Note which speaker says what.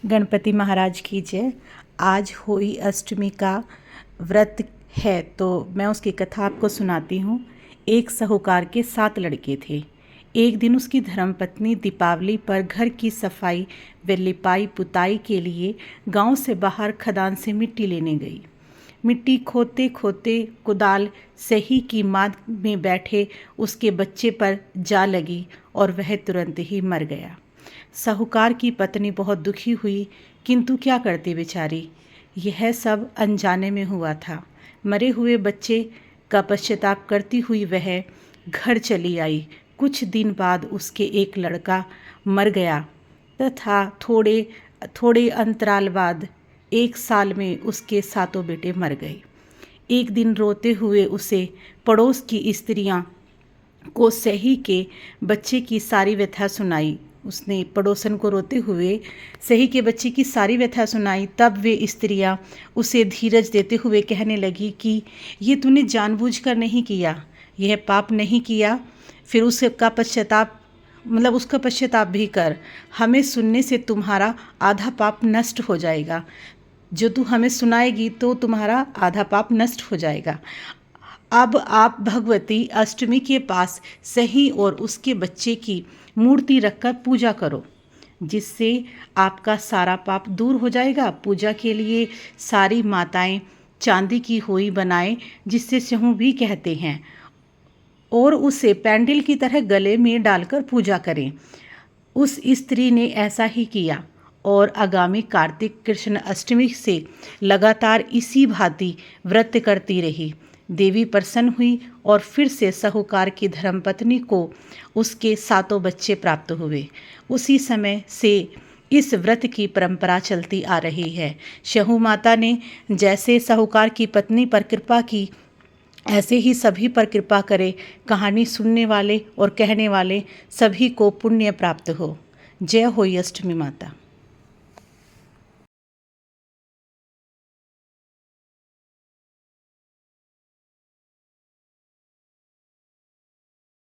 Speaker 1: गणपति महाराज की जय। आज होली अष्टमी का व्रत है तो मैं उसकी कथा आपको सुनाती हूँ। एक साहूकार के 7 लड़के थे। एक दिन उसकी धर्मपत्नी दीपावली पर घर की सफाई व लिपाई पुताई के लिए गांव से बाहर खदान से मिट्टी लेने गई। मिट्टी खोदते खोदते कुदाल सही की माद में बैठे उसके बच्चे पर जा लगी और वह तुरंत ही मर गया। साहूकार की पत्नी बहुत दुखी हुई, किंतु क्या करती बेचारी। यह सब अनजाने में हुआ था। मरे हुए बच्चे का पश्चाताप करती हुई वह घर चली आई। कुछ दिन बाद उसके एक लड़का मर गया तथा थोड़े अंतराल बाद 1 साल में उसके 7 बेटे मर गए। एक दिन रोते हुए उसे पड़ोस की स्त्रियां को सही के बच्चे की सारी व्यथा सुनाई। उसने पड़ोसन को रोते हुए सही के बच्चे की सारी व्यथा सुनाई। तब वे स्त्रियां उसे धीरज देते हुए कहने लगी कि ये तूने जानबूझकर नहीं किया, यह पाप नहीं किया, फिर उसका पश्चाताप भी कर। हमें सुनने से तुम्हारा आधा पाप नष्ट हो जाएगा। जो तू हमें सुनाएगी तो तुम्हारा आधा पाप नष्ट हो जाएगा। अब आप भगवती अष्टमी के पास सही और उसके बच्चे की मूर्ति रखकर पूजा करो, जिससे आपका सारा पाप दूर हो जाएगा। पूजा के लिए सारी माताएं चांदी की होई बनाएं, जिससे सहू भी कहते हैं, और उसे पैंडल की तरह गले में डालकर पूजा करें। उस स्त्री ने ऐसा ही किया और आगामी कार्तिक कृष्ण अष्टमी से लगातार इसी भांति व्रत करती रही। देवी प्रसन्न हुई और फिर से साहूकार की धर्मपत्नी को उसके 7 बच्चे प्राप्त हुए। उसी समय से इस व्रत की परंपरा चलती आ रही है। सहू माता ने जैसे साहूकार की पत्नी पर कृपा की, ऐसे ही सभी पर कृपा करे। कहानी सुनने वाले और कहने वाले सभी को पुण्य प्राप्त हो। जय होई अष्टमी माता।